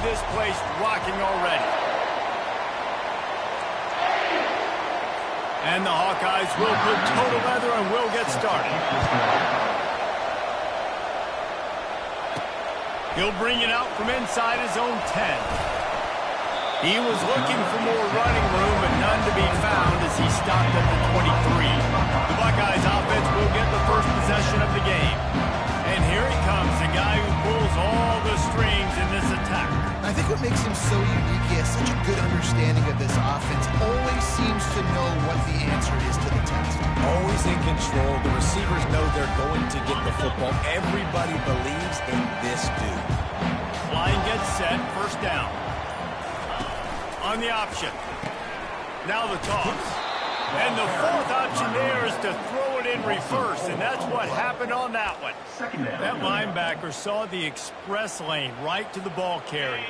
this place rocking already. And the Hawkeyes will put total leather and will get started. He'll bring it out from inside his own 10. He was looking for more running room, but none to be found as he stopped at the 23. The Buckeyes offense will get the first possession of the game. And here he comes, the guy who pulls all the strings in this attack. I think what makes him so unique, he has such a good understanding of this offense. Always seems to know what the answer is to the test. Always in control. The receivers know they're going to get the football. Everybody believes in this dude. Line gets set, first down. On the option. Now the toss. And the fourth option there is to throw it in reverse, and that's what happened on that one. That linebacker saw the express lane right to the ball carrier.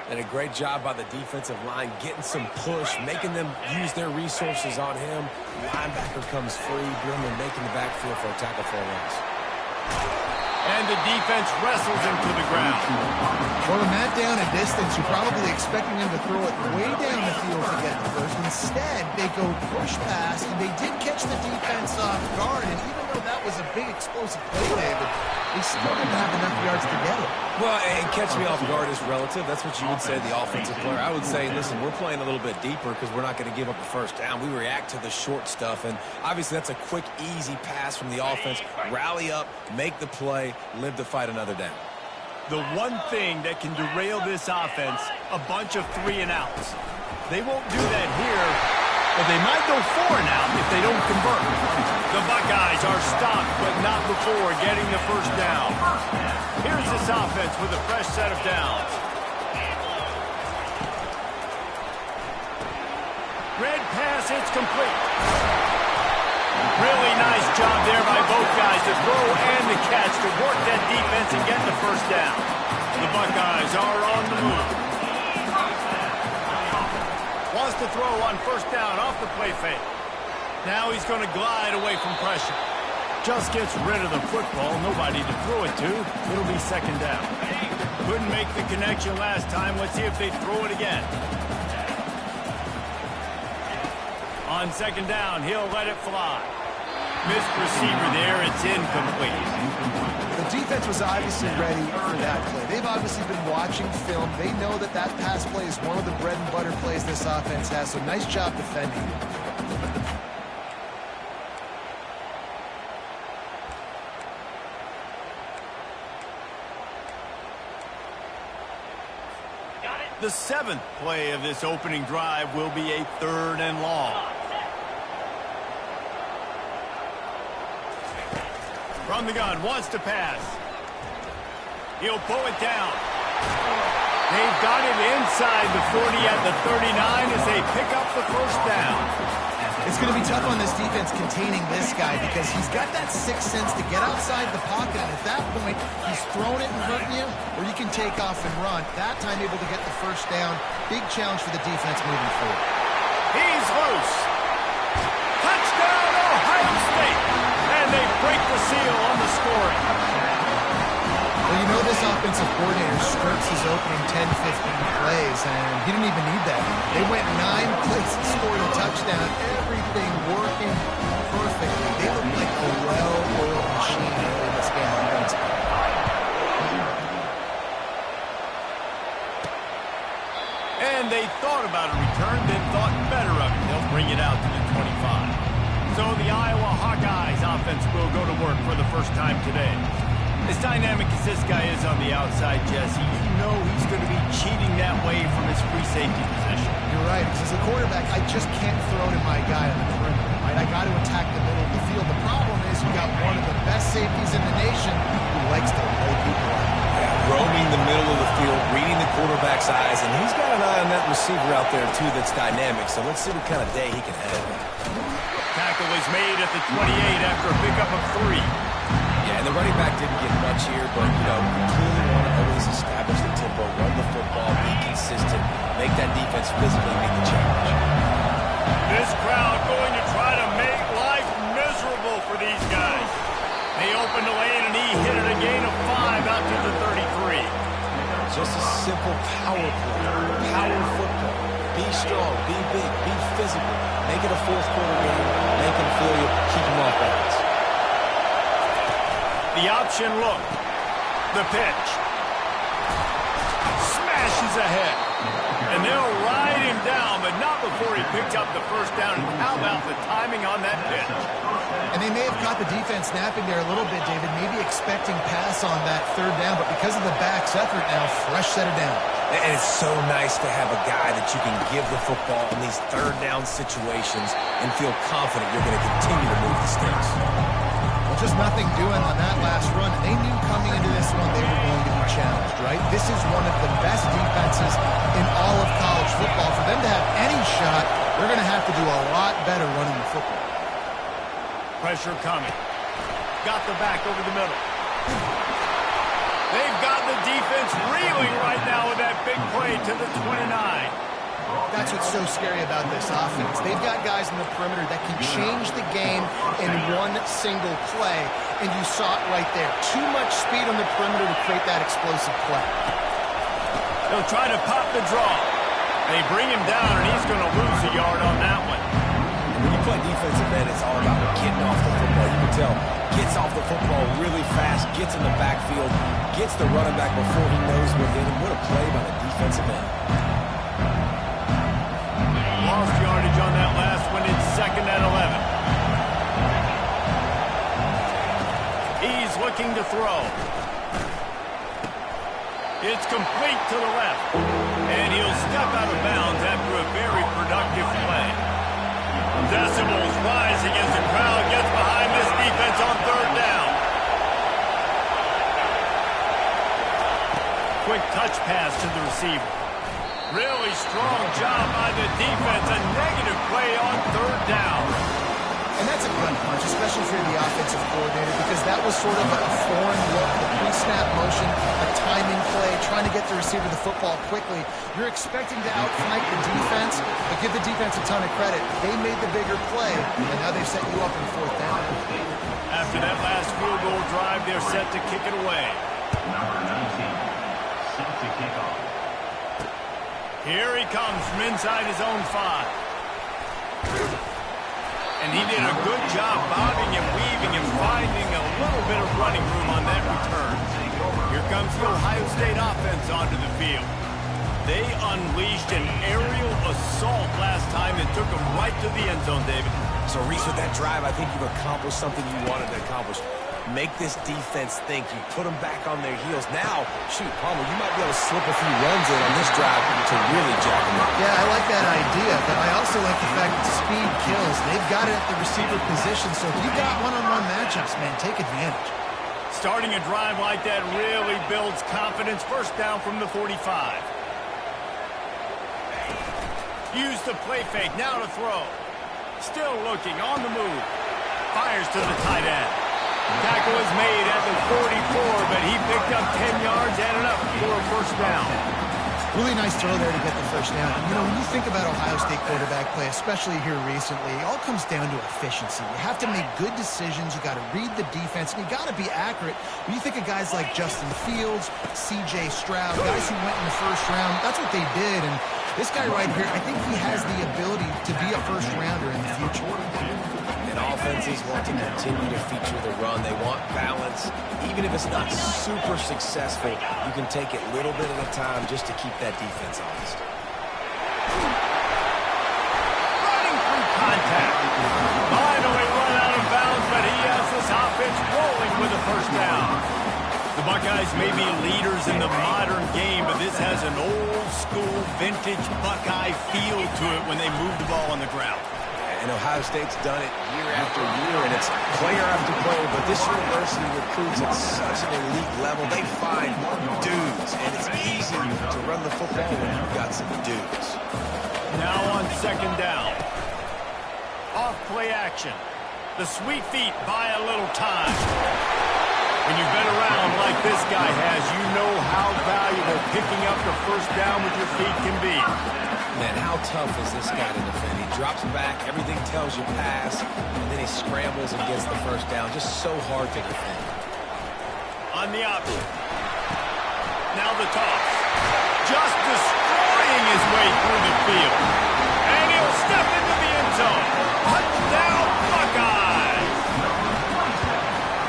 And a great job by the defensive line getting some push, making them use their resources on him. Linebacker comes free, Brimmer making the backfield for a tackle for a loss. And the defense wrestles him to the ground. Well, with Matt down in distance, you're probably expecting him to throw it way down the field to get the first. Instead, they go push pass, and they did catch the defense off guard. And even though that was a big explosive play, David, they still didn't have enough yards to get it. Well, and catch me off guard is relative. That's what you would say to the offensive player. I would say, listen, we're playing a little bit deeper because we're not going to give up the first down. We react to the short stuff, and obviously that's a quick, easy pass from the offense. Rally up, make the play, live to fight another down. The one thing that can derail this offense, a bunch of 3-and-outs. They won't do that here, but they might go 4-and-out if they don't convert. The Buckeyes are stopped, but not before getting the first down. Here's this offense with a fresh set of downs. Red pass, it's complete. Really nice job there by both guys to throw and to catch, to work that defense and get the first down. The Buckeyes are on the move. Wants to throw on first down off the play fake. Now he's going to glide away from pressure. Just gets rid of the football. Nobody to throw it to. It'll be second down. Couldn't make the connection last time. Let's see if they throw it again. On second down, he'll let it fly. Missed receiver there. It's incomplete. The defense was obviously ready for that play. They've obviously been watching film. They know that that pass play is one of the bread and butter plays this offense has, so nice job defending. The seventh play of this opening drive will be a 3rd and long. From the gun, wants to pass. He'll pull it down. They've got it inside the 40 at the 39 as they pick up the first down. It's going to be tough on this defense containing this guy because he's got that sixth sense to get outside the pocket, and at that point, he's throwing it and hurting you, or you can take off and run. That time able to get the first down. Big challenge for the defense moving forward. He's loose. Touchdown, Ohio State. And they break the seal on the scoring. Well, you know this offensive coordinator scripts his opening 10, 15 plays, and he didn't even need that. They went 9 plays and scored a touchdown. Everything working perfectly. They look like a well-oiled machine in this game offensively. And they thought about a return, then thought better of it. They'll bring it out to the 25. So the Iowa Hawkeyes offense will go to work for the first time today. As dynamic as this guy is on the outside, Jesse, you know he's going to be cheating that way from his free safety position. You're right, because as a quarterback, I just can't throw to my guy on the perimeter, right? I got to attack the middle of the field. The problem is you got one of the best safeties in the nation who likes to play people out. Roaming the middle of the field, reading the quarterback's eyes, and he's got an eye on that receiver out there, too, that's dynamic. So let's see what kind of day he can have. Tackle is made at the 28 after a pickup of 3. Yeah, and the running back didn't get much here, but, you know, clearly want to always establish the tempo, run the football, be consistent, make that defense physically meet the challenge. This crowd going to try to make life miserable for these guys. They opened the lane, and he hit it a gain of 5 out to the 33. Just a simple power play. Power football. Be strong, be big, be physical. Make it a fourth quarter game. Make them feel you. Keep them off balance. The option look. The pitch. Smashes ahead. And they'll ride him down, but not before he picks up the first down. And how about the timing on that pitch? And they may have caught the defense napping there a little bit, David, maybe expecting pass on that third down, but because of the back's effort now, fresh set of down. And it's so nice to have a guy that you can give the football in these third down situations and feel confident you're going to continue to move the sticks. Well, just nothing doing on that last run. They knew coming into this one they were going to be challenged, right? This is one of the best defenses in all of college football. For them to have any shot, they're going to have to do a lot better running the football. Pressure coming. Got the back over the middle. They've got the defense reeling right now with that big play to the 29. That's what's so scary about this offense. They've got guys in the perimeter that can change the game in one single play, and you saw it right there. Too much speed on the perimeter to create that explosive play. They'll try to pop the draw. They bring him down, and he's going to lose a yard on that one. When you play defensive end, it's all about getting off the football. You can tell, gets off the football really fast, gets in the backfield, gets the running back before he knows we're hitting. What a play by the defensive end. Lost yardage on that last one. It's 2nd and 11. He's looking to throw. It's complete to the left. And he'll step out of bounds after a very productive play. Decibels rising as the crowd gets behind this defense on third down. Quick touch pass to the receiver. Really strong job by the defense. A negative play on third down. And that's a gun punch, especially for the offensive coordinator, because that was sort of a foreign look, a pre-snap motion, a timing play, trying to get the receiver the football quickly. You're expecting to outflank the defense, but give the defense a ton of credit. They made the bigger play, and now they've set you up in fourth down. After that last field goal drive, they're set to kick it away. Number 19, set to kick off. Here he comes from inside his own 5. And he did a good job bobbing and weaving and finding a little bit of running room on that return. Here comes the Ohio State offense onto the field. They unleashed an aerial assault last time and took them right to the end zone, David. So, Reese, with that drive, I think you've accomplished something you wanted to accomplish. Make this defense think. You put them back on their heels. Now, shoot, Palmer, you might be able to slip a few runs in on this drive to really jack them up. Yeah, I like that idea, but I also like the fact that speed kills. They've got it at the receiver position, so if you got one-on-one matchups, man, take advantage. Starting a drive like that really builds confidence. First down from the 45. Use the play fake. Now to throw. Still looking on the move. Fires to the tight end. Tackle is made at the 44, but he picked up 10 yards and enough for a first down. Really nice throw there to get the first down. You know, when you think about Ohio State quarterback play, especially here recently, it all comes down to efficiency. You have to make good decisions. You got to read the defense, and you got to be accurate. When you think of guys like Justin Fields, C.J. Stroud, guys who went in the first round, that's what they did. And this guy right here, I think he has the ability to be a first rounder in the future. And offenses want to continue to feature the run. They want balance. Even if it's not super successful, you can take it little bit at a time just to keep that defense honest. Running through contact. Finally run out of bounds, but he has this offense rolling with a first down. The Buckeyes may be leaders in the modern game, but this has an old-school, vintage Buckeye feel to it when they move the ball on the ground. And Ohio State's done it year after year, and it's player after player. But this university recruits at such an elite level. They find dudes, and it's easy to run the football when you've got some dudes. Now on second down. Off play action. The sweet feet buy a little time. When you've been around like this guy has, you know how valuable picking up the first down with your feet can be. Man, how tough is this guy to defend? He drops back, everything tells you pass, and then he scrambles and gets the first down. Just so hard to defend. On the option. Now the toss. just destroying his way through the field. And he'll step into the end zone. Touchdown, Buckeyes!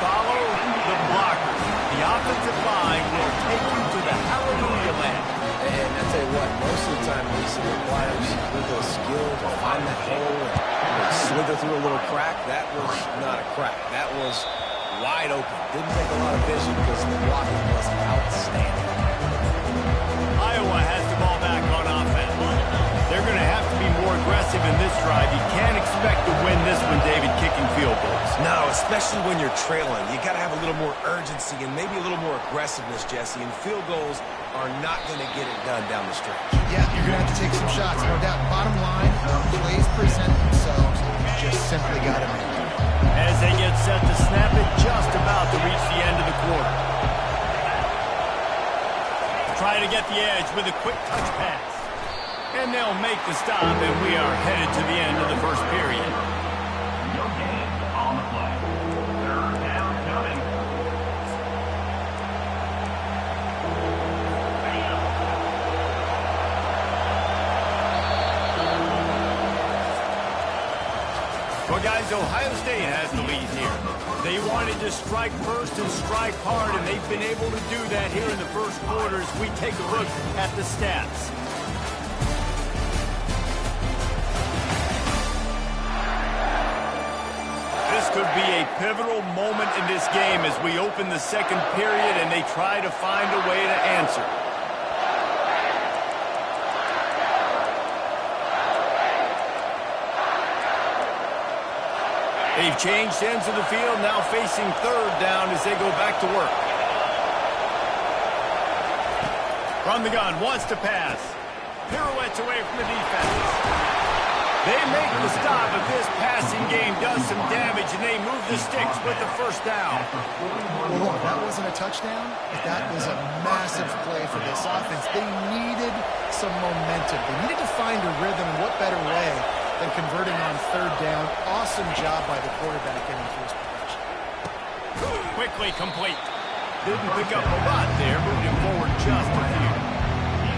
Follow the blocker. The offensive line will take you to the hallelujah land. And I tell you what, most of the time Lisa requires a little skill to find that hole and slither through a little crack. That was not a crack. That was wide open. Didn't take a lot of vision because the blocking was outstanding. Iowa has the ball back on offense. They're going to have to be more aggressive in this drive. You can't expect to win this one, David, kicking field goals. No, especially when you're trailing. You got to have a little more urgency and maybe a little more aggressiveness, Jesse. And field goals are not going to get it done down the stretch. Yeah, you're going to have to take some shots, no doubt. Bottom line, plays present themselves. Just simply got to make it. As they get set to snap it, just about to reach the end of the quarter. Try to get the edge with a quick touch pass. And they'll make the stop, and we are headed to the end of the first period. No gain on the play. Third down coming. Well, guys, Ohio State has the lead here. They wanted to strike first and strike hard, and they've been able to do that here in the first quarter as we take a look at the stats. This could be a pivotal moment in this game as we open the second period and they try to find a way to answer. They've changed ends of the field, now facing third down as they go back to work. From the gun, wants to pass. Pirouettes away from the defense. They make the stop, but this passing game does some damage, and they move the sticks with the first down. Well, look, that wasn't a touchdown, but that was a massive play for this offense. They needed some momentum. They needed to find a rhythm, and what better way than converting on third down. Awesome job by the quarterback getting through his progression. Quickly complete. Didn't pick up a lot there, moved him forward just a few.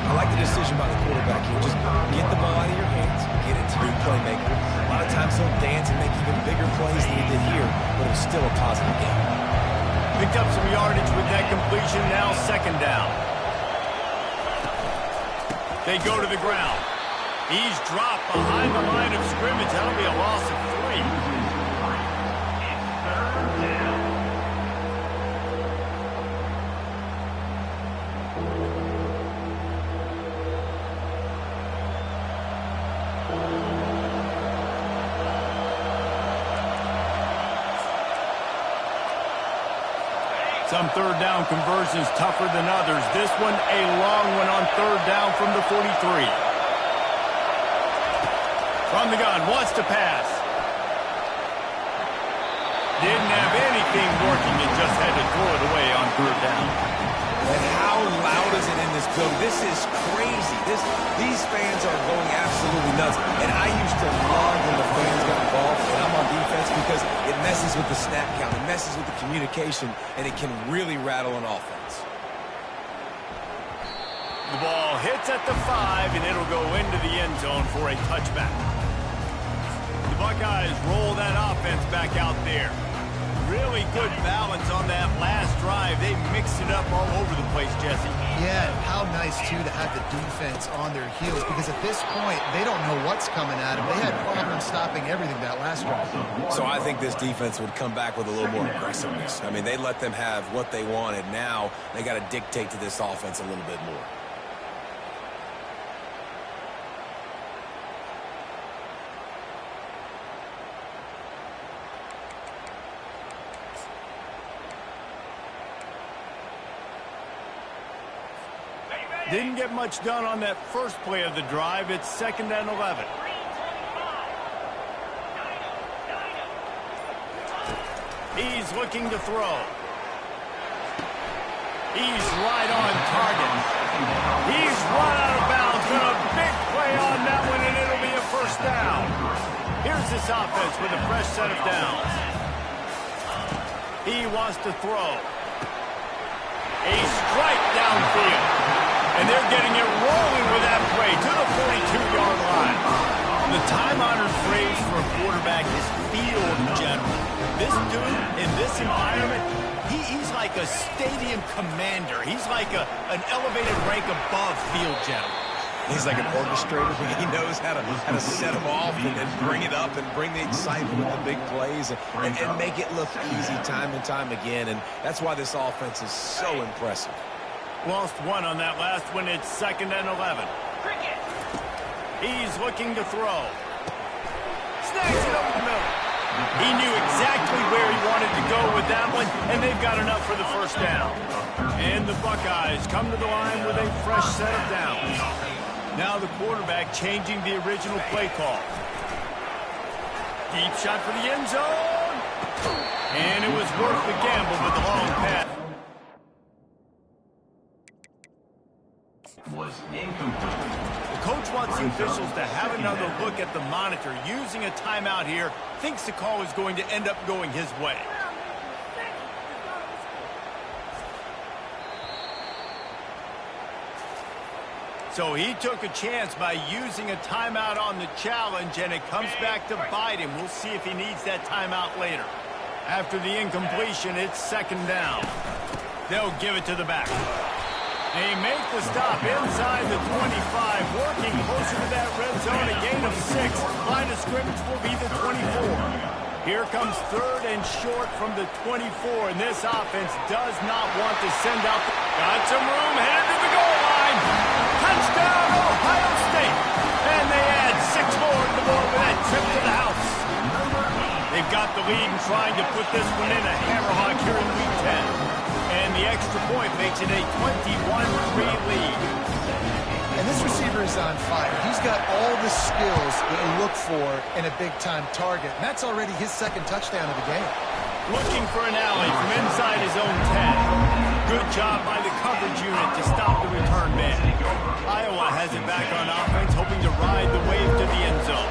I like the decision by the quarterback here. Just get the ball out of your hands, get it to your playmaker. A lot of times he'll dance and make even bigger plays than he did here, but it was still a positive game. Picked up some yardage with that completion, now second down. They go to the ground. He's dropped behind the line of scrimmage. That'll be a loss of 3. Third down. Some third down conversions tougher than others. This one a long one on third down from the 43. From the gun, wants to pass. Didn't have anything working and just had to throw it away on third down. And how loud is it in this building? This is crazy. These fans are going absolutely nuts. And I used to love when the fans got involved, and I'm on defense because it messes with the snap count. It messes with the communication, and it can really rattle an offense. The ball hits at the 5, and it'll go into the end zone for a touchback. The Buckeyes roll that offense back out there. Really good balance on that last drive. They mixed it up all over the place, Jesse. Yeah, how nice, too, to have the defense on their heels, because at this point, they don't know what's coming at them. They had problems stopping everything that last drive. So I think this defense would come back with a little more aggressiveness. I mean, they let them have what they wanted. Now they got to dictate to this offense a little bit more. Didn't get much done on that first play of the drive. It's 2nd and 11. He's looking to throw. He's right on target. He's run out of bounds. Got a big play on that one, and it'll be a first down. Here's this offense with a fresh set of downs. He wants to throw. A strike downfield. And they're getting it rolling with that play to the 42-yard line. The time-honored phrase for a quarterback is field general. This dude, in this environment, he's like a stadium commander. He's like an elevated rank above field general. He's like an orchestrator. He knows how to set them off and bring it up and bring the excitement with the big plays and make it look easy time and time again. And that's why this offense is so impressive. Lost one on that last one. It's 2nd and 11. He's looking to throw. Snags it over the middle. He knew exactly where he wanted to go with that one, and they've got enough for the first down. And the Buckeyes come to the line with a fresh set of downs. Now the quarterback changing the original play call. Deep shot for the end zone. And it was worth the gamble with the long pass. Was incomplete. The coach wants the officials to have another look at the monitor. Using a timeout here, thinks the call is going to end up going his way. So he took a chance by using a timeout on the challenge, and it comes back to bite him. We'll see if he needs that timeout later. After the incompletion, it's 2nd down. They'll give it to the back. They make the stop inside the 25, working closer to that red zone, a gain of 6. Line of scrimmage will be the 24. Here comes 3rd and short from the 24, and this offense does not want to send out. Got some room, headed to the goal line. Touchdown, Ohio State. And they add 6 more to the board with that trip to the house. They've got the lead and trying to put this one in a hammerhawk here in Week 10. And the extra point makes it a 21-3 lead. And this receiver is on fire. He's got all the skills that you look for in a big-time target. And that's already his 2nd touchdown of the game. Looking for an alley from inside his own 10. Good job by the coverage unit to stop the return man. Iowa has it back on offense, hoping to ride the wave to the end zone.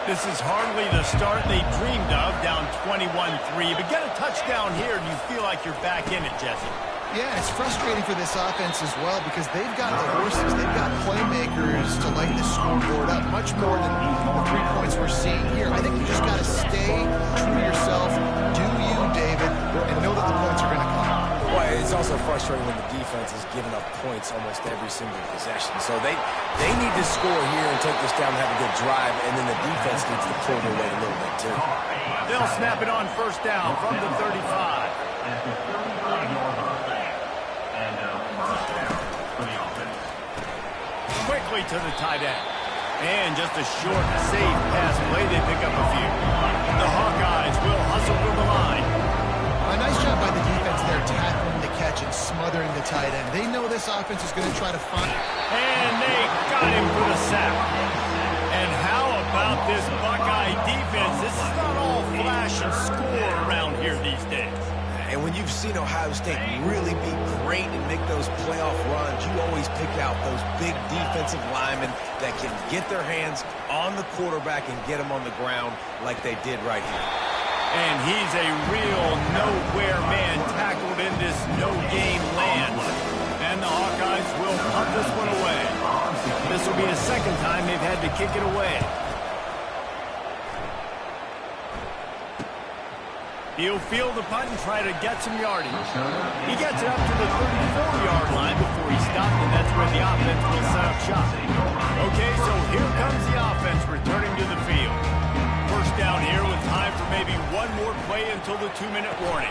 This is hardly the start they dreamed of, down 21-3. But get a touchdown here, and you feel like you're back in it, Jesse. Yeah, it's frustrating for this offense as well because they've got the horses, they've got playmakers to light the scoreboard up much more than the 3 points we're seeing here. I think you just got to stay true to yourself, do you, David, and know that the points are going to come. Well, it's also frustrating when the defense is giving up points almost every single possession. So they need to score here and take this down and have a good drive, and then the defense needs to pull their weight a little bit too. They'll snap it on 1st down from the 35. Quickly to the tight end. And just a short, safe pass play. They pick up a few. The Hawkeyes will hustle from the line. A nice job by the defense there, tackling the catch and smothering the tight end. They know this offense is going to try to find. And they got him for the sack. And how about this Buckeye defense? This is not all flash and score around here these days. And when you've seen Ohio State really be great and make those playoff runs, you always pick out those big defensive linemen that can get their hands on the quarterback and get him on the ground like they did right here. And he's a real nowhere man tackled in this no-game land. And the Hawkeyes will punt this one away. This will be the 2nd time they've had to kick it away. He'll field the punt and try to get some yardage. He gets it up to the 34-yard line before he stopped, and that's where the offense will set up shop. Okay, so here comes the offense returning to the field. First down here with time for maybe one more play until the 2-minute warning.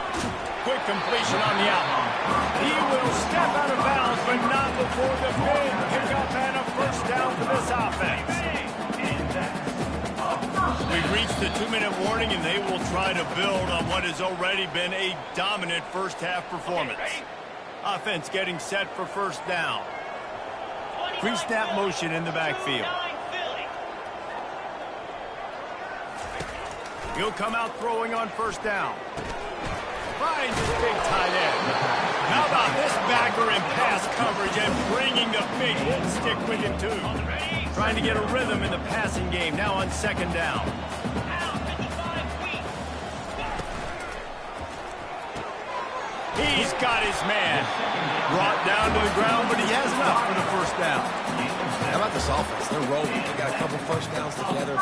Quick completion on the out. He will step out of bounds, but not before the big pickup and a first down for this offense. We've reached the 2-minute warning, and they will try to build on what has already been a dominant first-half performance. Offense getting set for first down. Pre-snap motion in the backfield. He'll come out throwing on first down. Finds his big tight end. How about this backer in pass coverage and bringing the big hit stick with him, too. Trying to get a rhythm in the passing game, now on 2nd down. He's got his man. Brought down to the ground, but he has enough for the first down. How about this offense? They're rolling. They got a couple first downs together.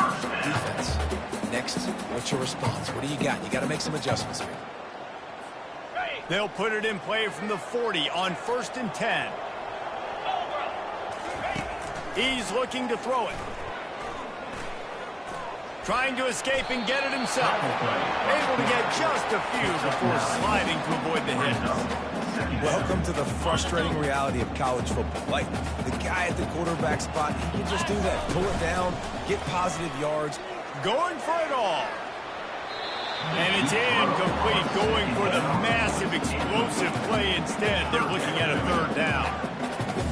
Defense. Next, what's your response? What do you got? You got to make some adjustments here. They'll put it in play from the 40 on 1st and 10. He's looking to throw it. Trying to escape and get it himself. Able to get just a few before sliding to avoid the hit. Welcome to the frustrating reality of college football. Like, the guy at the quarterback spot, he can just do that. Pull it down, get positive yards. Going for it all. And it's incomplete, going for the massive, explosive play instead. They're looking at a 3rd down.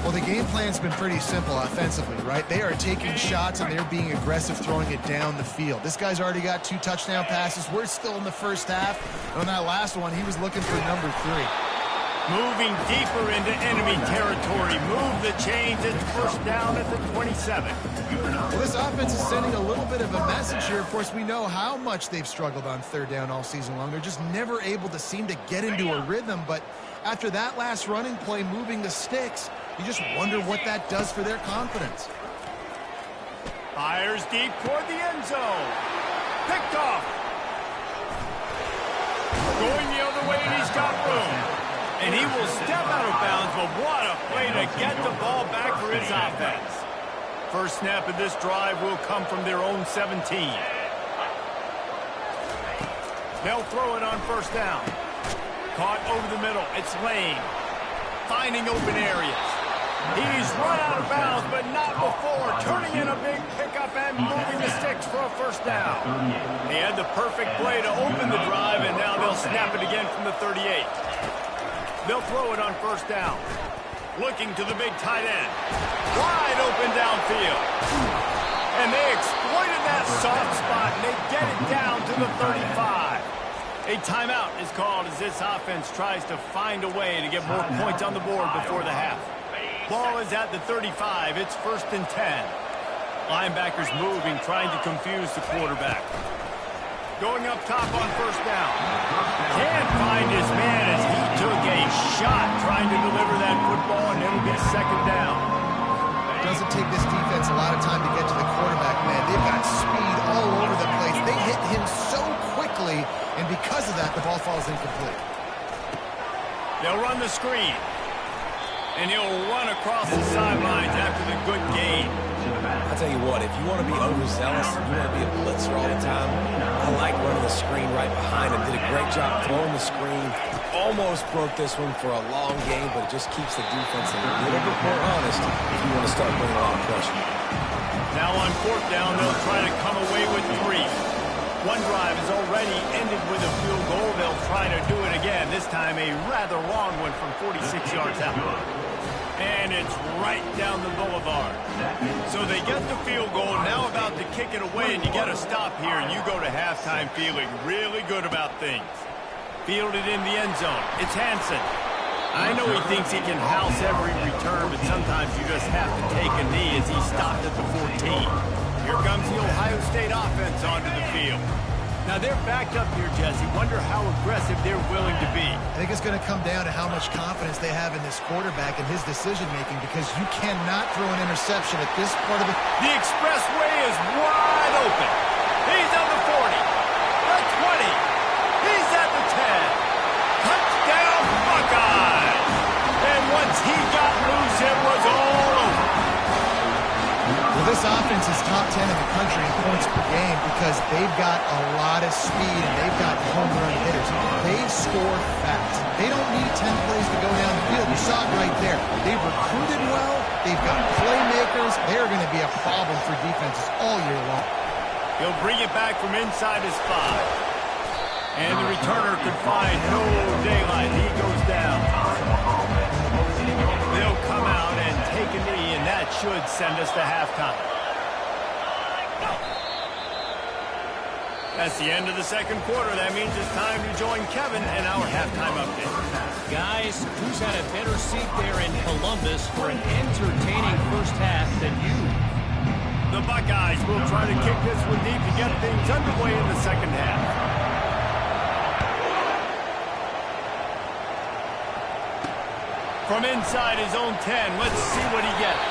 Well, the game plan's been pretty simple offensively, right? They are taking shots and they're being aggressive, throwing it down the field. This guy's already got 2 touchdown passes. We're still in the first half. And on that last one, he was looking for number 3. Moving deeper into enemy territory. Move the chains. It's 1st down at the 27. Well, this offense is sending a little bit of a message here. Of course, we know how much they've struggled on 3rd down all season long. They're just never able to seem to get into a rhythm. But after that last running play, moving the sticks, you just wonder what that does for their confidence. Fires deep toward the end zone. Picked off. Going the other way, and he's got room. And he will step out of bounds, but what a play to get the ball back for his offense. First snap of this drive will come from their own 17. They'll throw it on 1st down. Caught over the middle. It's Lane. Finding open areas. He's run out of bounds, but not before. Turning in a big pickup and moving the sticks for a 1st down. He had the perfect play to open the drive, and now they'll snap it again from the 38. They'll throw it on 1st down. Looking to the big tight end. Wide open downfield. And they exploited that soft spot, and they get it down to the 35. A timeout is called as this offense tries to find a way to get more points on the board before the half. Ball is at the 35. It's 1st and 10. Linebackers moving, trying to confuse the quarterback. Going up top on 1st down. Can't find his man as he took a shot trying to deliver that football, and it'll be 2nd down. Doesn't take this defense a lot of time to get to the quarterback, man. They've got speed all over the place. They hit him so quickly, and because of that, the ball falls incomplete. They'll run the screen. And he'll run across the sidelines after the good gain. I'll tell you what, if you want to be overzealous and you want to be a blitzer all the time, I like running the screen right behind him. Did a great job throwing the screen. Almost broke this one for a long game, but it just keeps the defense a little bit more honest if you want to start putting a lot of pressure. Now on 4th down, they'll try to come away with 3. One drive has already ended with a field goal. They'll try to do it again. This time a rather long one from 46 yards out. And it's right down the boulevard. So they get the field goal, now about to kick it away, and you get a stop here, and you go to halftime feeling really good about things. Fielded in the end zone. It's Hansen. I know he thinks he can house every return, but sometimes you just have to take a knee as he stopped at the 14. Here comes the Ohio State offense onto the field. Now they're backed up here, Jesse. Wonder how aggressive they're willing to be. I think it's going to come down to how much confidence they have in this quarterback and his decision-making, because you cannot throw an interception at this part of the... The expressway is wide open. He's at the 40, the 20. He's at the 10. Touchdown, Buckeyes. And once he got loose, it was all over. Well, this offense is top 10 in the country in points per game because they've got a lot of speed and they've got home run hitters. They score fast. They don't need 10 plays to go down the field. You saw it right there. They've recruited well. They've got playmakers. They're going to be a problem for defenses all year long. He'll bring it back from inside his 5. And the returner could find no daylight. He goes down. They'll come out and take a knee, and that should send us to halftime. That's the end of the 2nd quarter. That means it's time to join Kevin in our halftime update. Guys, who's had a better seat there in Columbus for an entertaining first half than you? The Buckeyes will try to kick this one deep to get things underway in the 2nd half. From inside his own 10, let's see what he gets.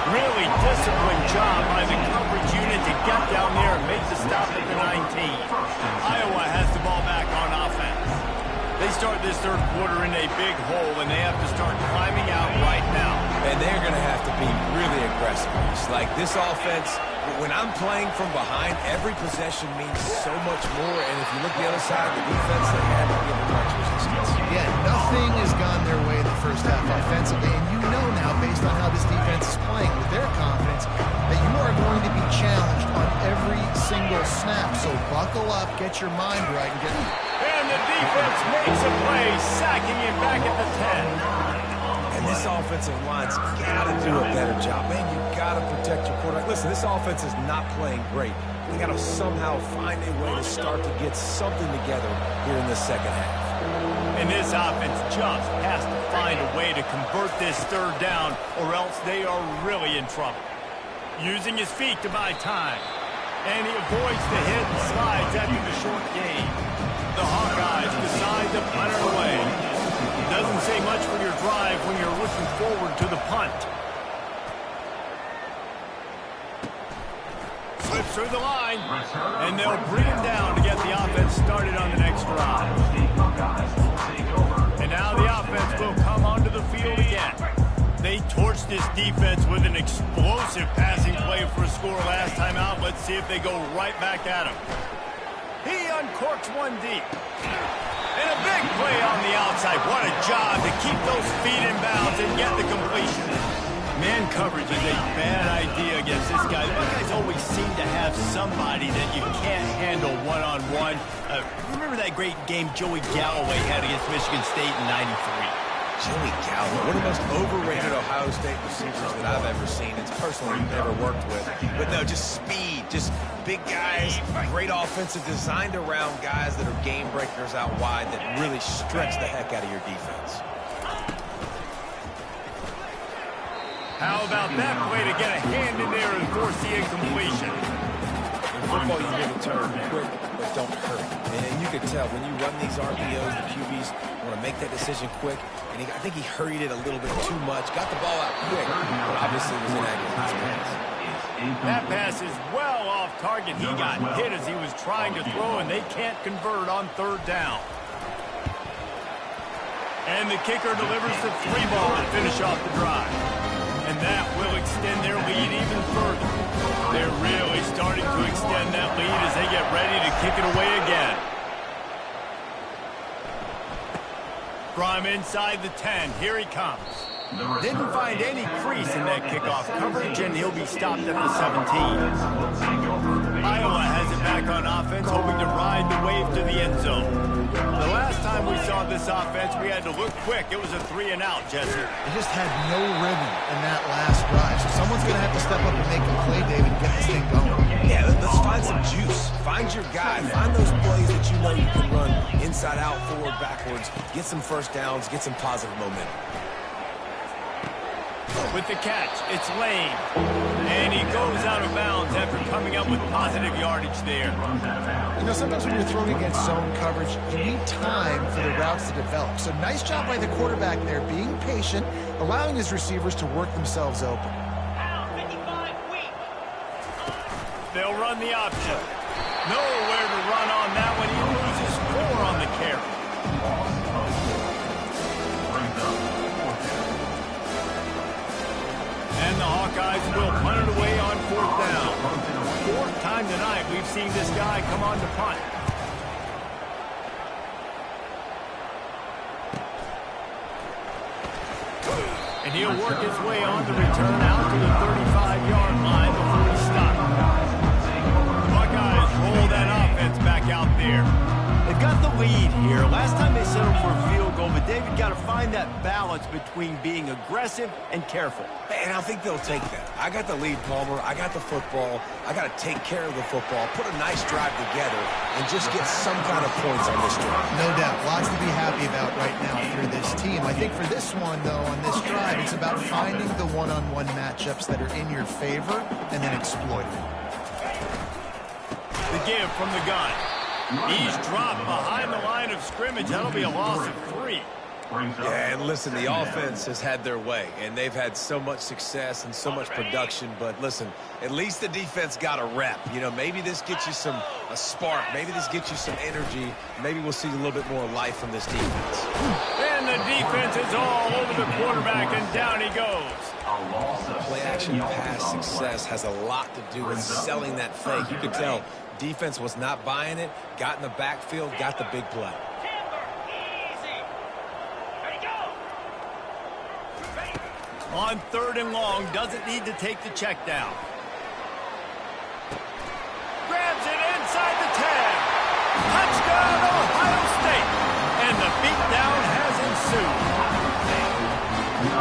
Really disciplined job by the coverage unit to get down there and make the stop at the 19. Iowa has the ball back on offense. They start this third quarter in a big hole, and they have to start climbing out right now. And they're going to have to be really aggressive. It's like this offense, when I'm playing from behind, every possession means so much more. And if you look the other side of the defense, they haven't given much resistance. Yeah, nothing has gone their way in the first half offensively. And you know now, based on how this defense is playing with their confidence, that you are going to be challenged on every single snap. So buckle up, get your mind right, and get... And the defense makes a play, sacking him back at the 10. And this offensive line's got to do a better job. Man, you got to protect your quarterback. Listen, this offense is not playing great. They got to somehow find a way to start to get something together here in the second half. And this offense just has to find a way to convert this third down, or else they are really in trouble. Using his feet to buy time. And he avoids the hit and slides after the short gain. The Hawkeyes decide to punt it away. Doesn't say much for your drive when you're looking forward to the punt. Slips through the line, and they'll bring him down to get the offense started on the next drive. And now the offense will come onto the field again. They torched this defense with an explosive passing play for a score last time out. Let's see if they go right back at him. He uncorks one deep. And a big play on the outside. What a job to keep those feet in bounds and get the completion. Man coverage is a bad idea against this guy. The guys always seem to have somebody that you can't handle one-on-one. Remember that great game Joey Galloway had against Michigan State in '93? Joey Galloway, one of the most overrated Ohio State receivers that I've ever seen. It's personally never worked with. But no, just speed, just big guys, great offensive designed around guys that are game breakers out wide that really stretch the heck out of your defense. How about that play to get a hand in there and force the incompletion? In football, you need to turn quick, but don't hurry. And you can tell when you run these RPOs, the QBs want to make that decision quick. And I think he hurried it a little bit too much. Got the ball out quick, but obviously was inaccurate. That pass is well off target. He got hit as he was trying to throw, and they can't convert on third down. And the kicker delivers the 3-ball to finish off the drive. And that will extend their lead even further. They're really starting to extend that lead as they get ready to kick it away again. From inside the 10, here he comes. Didn't find any crease in that kickoff coverage, and he'll be stopped at the 17. Iowa has it back on offense, hoping to ride the wave to the end zone. The last time we saw this offense, we had to look quick. It was a 3-and-out, Jesse. They just had no rhythm in that last drive. So someone's going to have to step up and make a play, David, and get this thing going. Yeah, let's find some juice. Find your guy. Find those plays that you know you can run inside out, forward, backwards. Get some first downs. Get some positive momentum. With the catch, it's Lane. And he goes out of bounds after coming up with positive yardage there. You know, sometimes when you're throwing against zone coverage, you need time for the routes to develop. So nice job by the quarterback there, being patient, allowing his receivers to work themselves open. They'll run the option. Nowhere to run on that one. He loses 4 on the carry. And the Hawkeyes will punt it away on 4th down. 4th time tonight we've seen this guy come on to punt. And he'll work his way on the return out to the 35-yard line before he stops. Buckeyes roll that offense back out there. They've got the lead here. Last time they settled for a field goal, but David got to find that balance between being aggressive and careful. And I think they'll take that. I got the lead, Palmer. I got the football. I got to take care of the football, put a nice drive together, and just get some kind of points on this drive. No doubt. Lots to be happy about right now for this team. I think for this one, though, on this drive, it's about finding the one-on-one matchups that are in your favor and then exploiting them. The give from the gun. He's dropped behind the line of scrimmage. That'll be a loss of 3. Yeah, and listen, the offense has had their way, and they've had so much success and so much production. But listen, at least the defense got a rep. You know, maybe this gets you a spark. Maybe this gets you some energy. Maybe we'll see a little bit more life from this defense. And the defense is all over the quarterback, and down he goes. Play-action pass success has a lot to do with selling that fake. You could tell defense was not buying it, got in the backfield, got the big play. On 3rd and long, doesn't need to take the check down. Grabs it inside the 10. Touchdown, Ohio State. And the beatdown has ensued.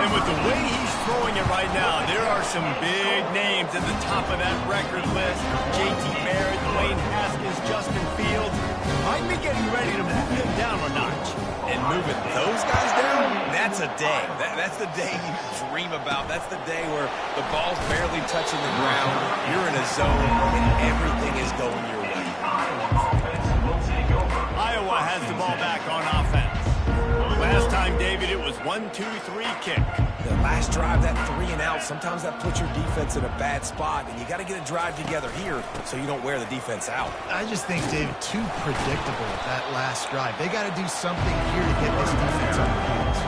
And with the way he's throwing it right now, there are some big names at the top of that record list. J.T. Barrett, Dwayne Haskins, Justin Fields. Might be getting ready to move them down a notch. And moving those guys down, that's a day. That's the day you dream about. That's the day where the ball's barely touching the ground. You're in a zone, and everything is going your way. Iowa has the ball back on offense. Last time, David, it was 1-2-3 kick. The last drive, that 3 and out, sometimes that puts your defense in a bad spot, and you got to get a drive together here so you don't wear the defense out. I just think, David, too predictable that last drive. They got to do something here to get this defense on their heels.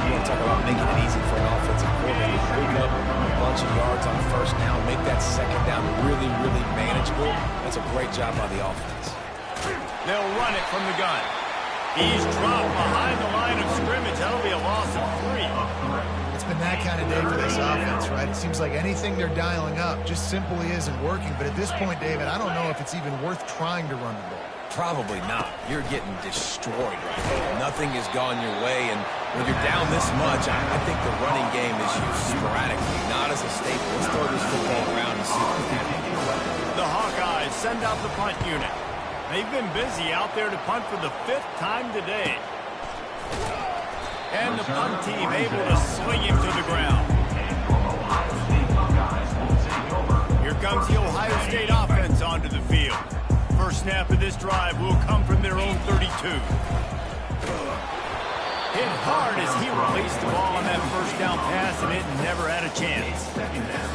You want to talk about making it easy for an offensive coordinator. Pick up a bunch of yards on 1st down, make that 2nd down really, really manageable. That's a great job by the offense. They'll run it from the gun. He's dropped behind the line of scrimmage. That'll be a loss of 3. It's been that kind of day for this offense, right? It seems like anything they're dialing up just simply isn't working. But at this point, David, I don't know if it's even worth trying to run the ball. Probably not. You're getting destroyed right now. Nothing has gone your way, and when you're down this much, I think the running game is used sporadically, not as a staple. Let's throw this football around and see what we can do. The Hawkeyes send out the punt unit. They've been busy out there to punt for the 5th time today. And the punt team able to swing him to the ground. Here comes the Ohio State offense onto the field. First snap of this drive will come from their own 32. Hit hard as he released the ball on that 1st down pass, and it never had a chance.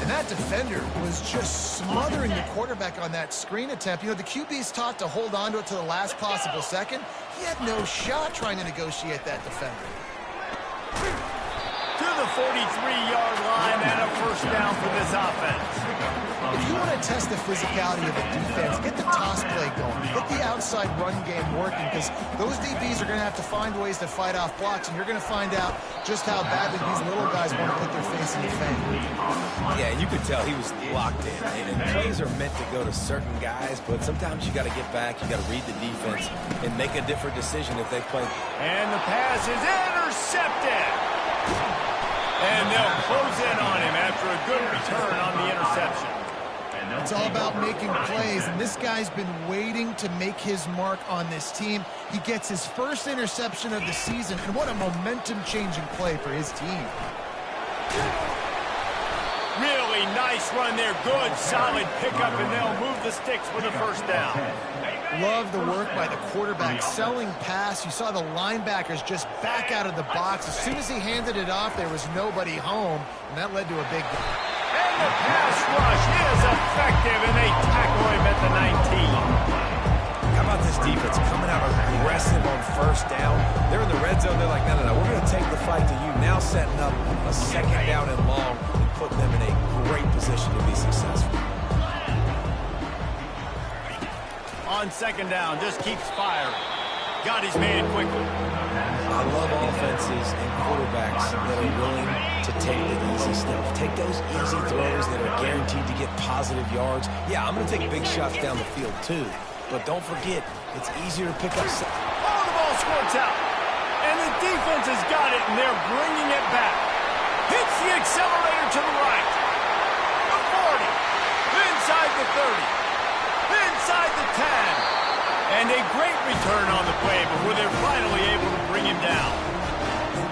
And that defender was just smothering the quarterback on that screen attempt. You know, the QB's taught to hold on to it to the last possible second. He had no shot trying to negotiate that defender. To the 43-yard line and a 1st down for this offense. If you want to test the physicality of a defense, get the toss play going. Get the outside run game working, because those DBs are going to have to find ways to fight off blocks, and you're going to find out just how badly these little guys want to put their face in the fan. Yeah, and you could tell he was locked in. And plays are meant to go to certain guys, but sometimes you got to get back, you got to read the defense, and make a different decision if they play. And the pass is intercepted. And they'll close in on him after a good return on the interception. It's all about making plays, and this guy's been waiting to make his mark on this team. He gets his 1st interception of the season, and what a momentum-changing play for his team. Really nice run there. Good, solid pickup, and they'll move the sticks for the 1st down. Love the work by the quarterback. Selling pass. You saw the linebackers just back out of the box. As soon as he handed it off, there was nobody home, and that led to a big game. And the pass rush is effective, and they tackle him at the 19. How about this defense coming out aggressive on 1st down? They're in the red zone. They're like, no, we're going to take the fight to you. Now setting up a 2nd down and long and putting them in a great position to be successful. On 2nd down, just keeps firing. Got his man quickly. I love offenses and quarterbacks that are willing to take the easy stuff. Take those easy throws that are guaranteed to get positive yards. Yeah, I'm going to take big shots down the field too. But don't forget, it's easier to pick up. Oh, the ball squirts out. And the defense has got it, and they're bringing it back. Hits the accelerator to the right. The 40. Inside the 30. Inside the 10. And a great return on the play before they're finally able to bring him down.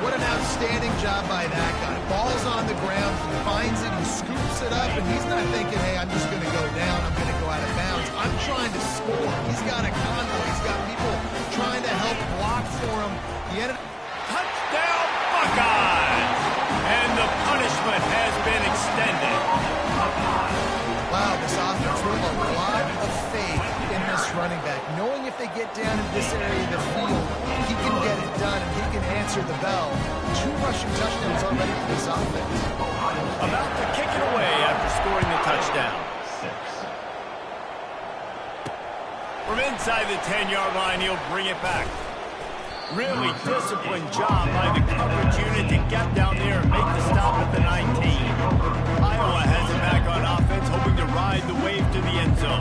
What an outstanding job by that guy. Ball's on the ground, he finds it, he scoops it up, and he's not thinking, hey, I'm just going to go down, I'm going to go out of bounds. I'm trying to score. He's got a convoy. He's got people trying to help block for him. He ended up... if they get down in this area of the field, he can get it done and he can answer the bell. 2 rushing touchdowns already for this offense. About to kick it away after scoring the touchdown. From inside the 10-yard line, he'll bring it back. Really disciplined job by the coverage unit to get down there and make the stop at the 19. Iowa has it back on offense, hoping to ride the wave to the end zone.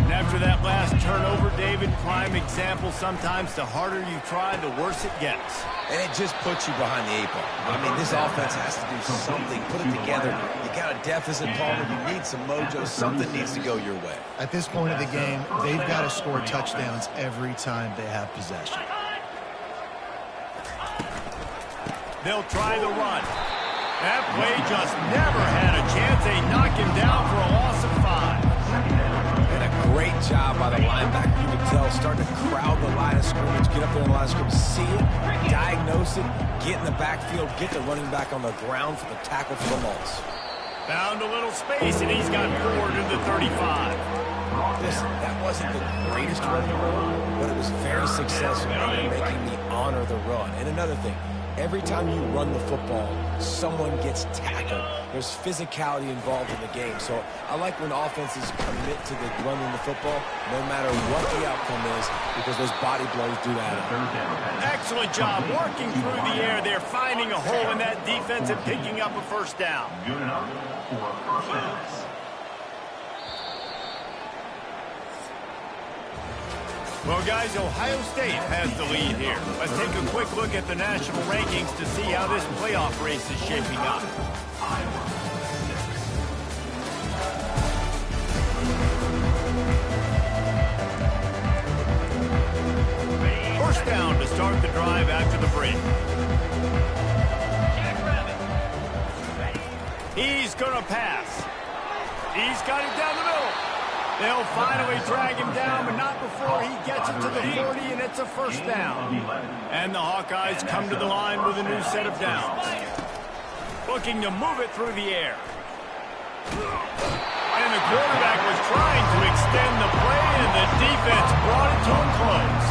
And after that last turnover, David, prime example, sometimes the harder you try, the worse it gets. And it just puts you behind the 8 ball. I mean, this offense has to do something, put it together. You got a deficit, Palmer. You need some mojo. Something needs to go your way. At this point of the game, they've got to score touchdowns every time they have possession. They'll try the run. That play just never had a chance. They knock him down for a loss of 5. And a great job by the linebacker. You can tell, starting to crowd the line of scrimmage, get up there in the line of scrimmage, see it, diagnose it, get in the backfield, get the running back on the ground for the tackle for the loss. Found a little space, and he's got 4 to the 35. Listen, that wasn't the greatest run in the road, but it was very successful in making me honor the run. And another thing, every time you run the football, someone gets tackled. There's physicality involved in the game. So I like when offenses commit to the running the football, no matter what the outcome is, because those body blows do that. Excellent job working through the air. They're finding a hole in that defense and picking up a first down. Good enough for a first down. Well, guys, Ohio State has the lead here. Let's take a quick look at the national rankings to see how this playoff race is shaping up. First down to start the drive after the break. He's going to pass. He's got it down the middle. They'll finally drag him down, but not before he gets it to the 40, and it's a first down. And the Hawkeyes come to the line with a new set of downs. Looking to move it through the air. And the quarterback was trying to extend the play, and the defense brought it to a close.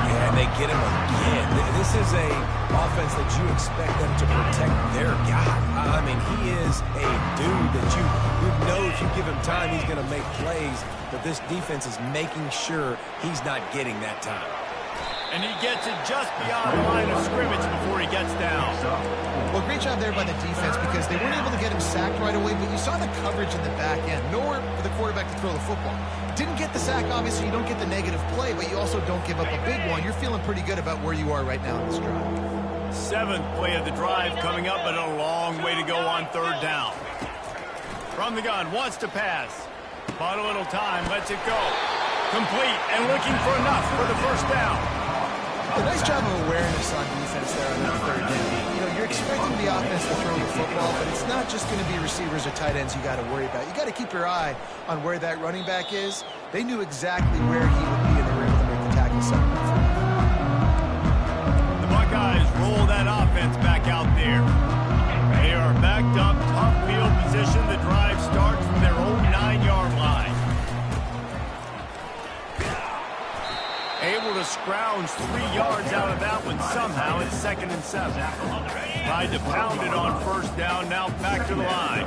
Yeah, and they get him again. This is a offense that you expect them to protect their guy. I mean, he is a dude that you know if you give him time, he's going to make plays. But this defense is making sure he's not getting that time. And he gets it just beyond the line of scrimmage before he gets down. Well, great job there by the defense because they weren't able to get him sacked right away, but you saw the coverage in the back end. Nowhere for the quarterback to throw the football. Didn't get the sack, obviously. You don't get the negative play, but you also don't give up a big one. You're feeling pretty good about where you are right now in this drive. 7th play of the drive coming up, but a long way to go on 3rd down. From the gun, wants to pass. Bought a little time, lets it go. Complete and looking for enough for the first down. A nice job of awareness on defense there on that 3rd down. You know, you're expecting the offense to throw the football, but it's not just going to be receivers or tight ends you got to worry about. You got to keep your eye on where that running back is. They knew exactly where he would be, and they were able to make the tackle set. The Buckeyes roll that offense back out there. They are backed up, tough field position. The drive starts from their own 9-yard line. Able to scrounge 3 yards out of that one somehow. It's 2nd and 7. Tried to pound it on 1st down. Now back to the line.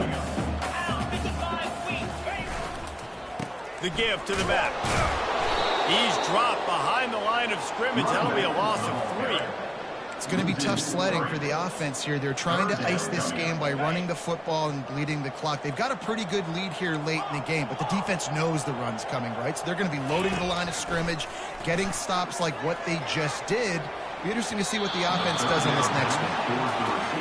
The give to the back. He's dropped behind the line of scrimmage. That'll be a loss of 3. It's going to be tough sledding for the offense here. They're trying to ice this game by running the football and bleeding the clock. They've got a pretty good lead here late in the game, but the defense knows the run's coming, right? So they're going to be loading the line of scrimmage, getting stops like what they just did. Be interesting to see what the offense does in this next one.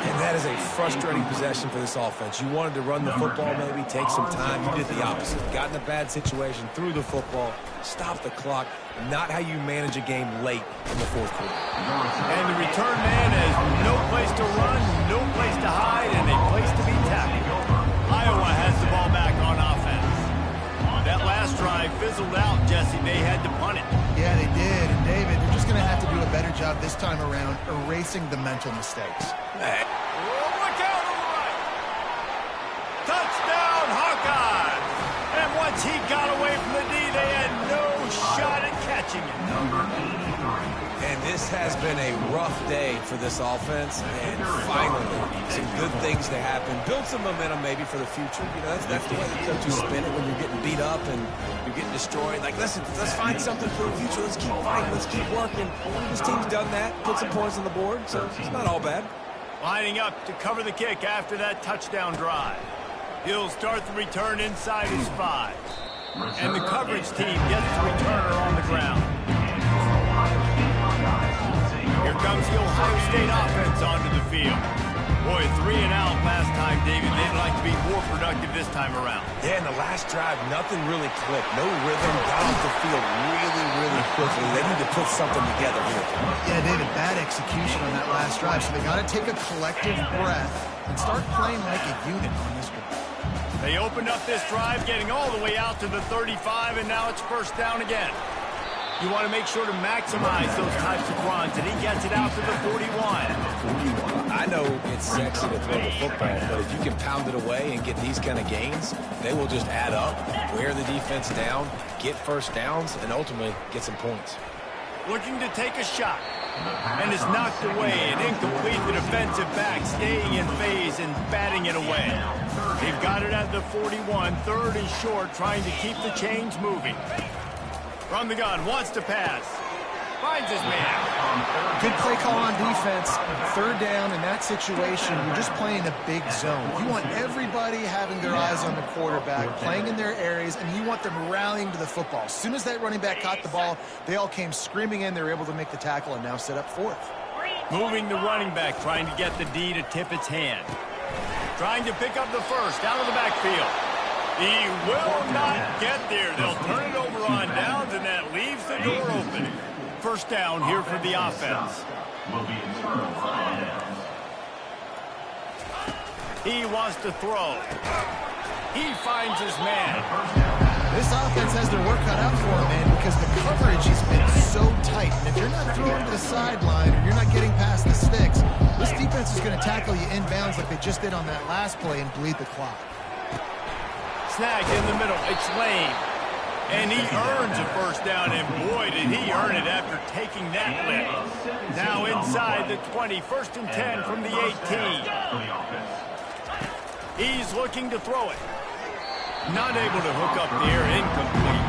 And that is a frustrating possession for this offense. You wanted to run the football, maybe take some time. You did the opposite. Got in a bad situation, threw the football, stopped the clock. Not how you manage a game late in the 4th quarter. And the return man has no place to run, no place to hide, and a place to be tackled. Iowa has the ball back on offense. That last drive fizzled out, Jesse. They had to punt it. Yeah, they did. And David, they're just going to have to do a better job this time around erasing the mental mistakes. Hey. Oh, look out on the right. Touchdown, Hawkeyes. And once he got away from the D, they had no shot at catching him. number 83. And this has been a rough day for this offense, and finally, some good things to happen. Build some momentum maybe for the future. You know, that's the way the coaches spin it when you're getting beat up and you're getting destroyed. Like, listen, let's find something for the future. Let's keep fighting. Let's keep working. This team's done that, put some points on the board, so it's not all bad. Lining up to cover the kick after that touchdown drive. He'll start the return inside his 5. And the coverage team gets the returner on the ground. Here comes the Ohio State offense onto the field. Boy, 3 and out last time, David. They'd like to be more productive this time around. Yeah, in the last drive, nothing really clicked. No rhythm. Got off the field really quickly. They need to put something together here. Yeah, David, bad execution on that last drive. So they got to take a collective breath and start playing like a unit on this drive. They opened up this drive, getting all the way out to the 35, and now it's first down again. You want to make sure to maximize those types of runs, and he gets it out to the 41. I know it's sexy to throw the football, but if you can pound it away and get these kind of gains, they will just add up, wear the defense down, get first downs, and ultimately get some points. Looking to take a shot, and is knocked away and incomplete. The defensive back staying in phase and batting it away. They've got it at the 41, 3rd and short, trying to keep the chains moving. From the gun, wants to pass. Finds his man. Good play call on defense. 3rd down in that situation, you're just playing a big zone. You want everybody having their eyes on the quarterback, playing in their areas, and you want them rallying to the football. As soon as that running back caught the ball, they all came screaming in. They were able to make the tackle and now set up 4th. Moving the running back, trying to get the D to tip its hand. Trying to pick up the first out of the backfield. He will not get there. They'll turn it over on downs, and that leaves the door open. First down here for the offense. He wants to throw. He finds his man. This offense has their work cut out for them, man, because the coverage has been so tight. And if you're not throwing to the sideline or you're not getting past the sticks, this defense is going to tackle you inbounds like they just did on that last play and bleed the clock. Snagged in the middle. It's Lane. And he earns a first down, and boy, did he earn it after taking that lick. Now inside the 20, 1st and 10 from the 18. He's looking to throw it. Not able to hook up there, incomplete.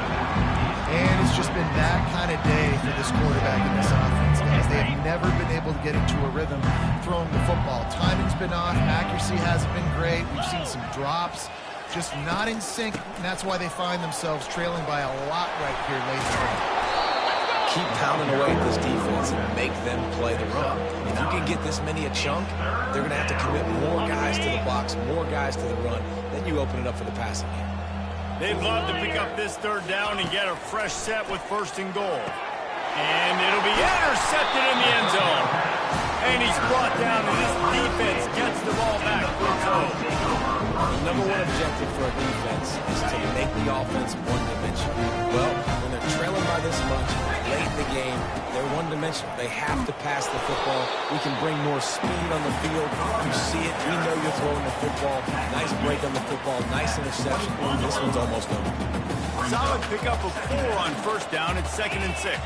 And it's just been that kind of day for this quarterback in this offense, guys. They have never been able to get into a rhythm throwing the football. Timing's been off. Accuracy hasn't been great. We've seen some drops. Just not in sync, and that's why they find themselves trailing by a lot right here late in the game. Keep pounding away at this defense and make them play the run. If you can get this many a chunk, they're going to have to commit more guys to the box, more guys to the run. Then you open it up for the passing game. They'd love to pick up this 3rd down and get a fresh set with 1st and goal. And it'll be intercepted in the end zone. And he's brought down, and this defense gets the ball back for its own. The #1 objective for a defense is to make the offense one-dimensional. Well, when they're trailing by this much, late in the game, they're one-dimensional. They have to pass the football. We can bring more speed on the field. You see it. We know you're throwing the football. Nice break on the football. Nice interception. This one's almost over. Solid pickup of 4 on 1st down. It's 2nd and 6.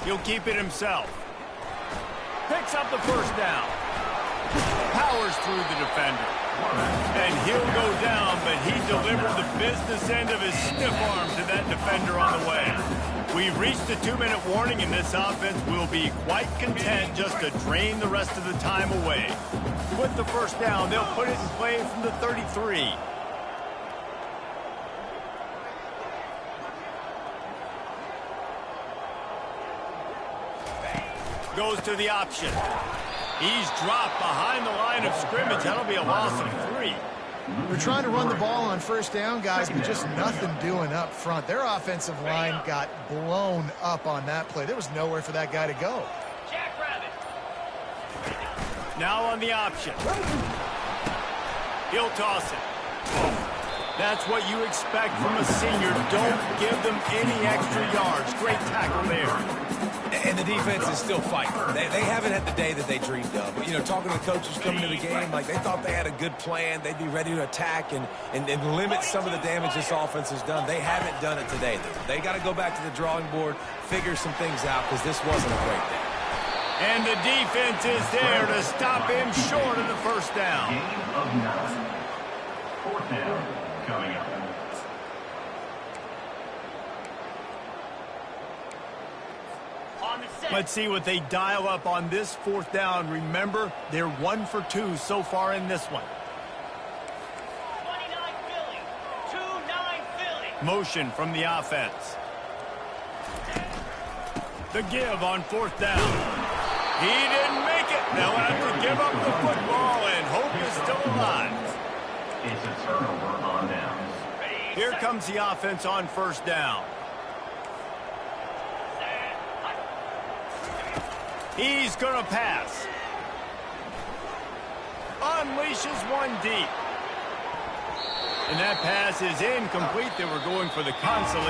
He'll keep it himself. Picks up the first down. Powers through the defender. And he'll go down, but he delivered the business end of his stiff arm to that defender on the way. We've reached the 2-minute warning, and this offense will be quite content just to drain the rest of the time away. With the first down, they'll put it in play from the 33. Goes to the option. He's dropped behind the line of scrimmage. That'll be a loss of 3. They're trying to run the ball on first down, guys, but just nothing doing up front. Their offensive line got blown up on that play. There was nowhere for that guy to go. Now on the option. He'll toss it. That's what you expect from a senior. Don't give them any extra yards. Great tackle there. And the defense is still fighting. They haven't had the day that they dreamed of. But, you know, talking to the coaches coming to the game, like they thought they had a good plan. They'd be ready to attack and limit some of the damage this offense has done. They haven't done it today. They got to go back to the drawing board, figure some things out, because this wasn't a great day. And the defense is there to stop him short of the first down. Gain of 9. Fourth down coming up. Let's see what they dial up on this fourth down. Remember, they're 1 for 2 so far in this one. 29 Philly. 2-9 Philly. Motion from the offense. The give on fourth down. He didn't make it. They'll have to give up the football, and hope is still alive. It's a turnover on downs. Here comes the offense on first down. He's going to pass. Unleashes one deep. And that pass is incomplete. They were going for the consolation.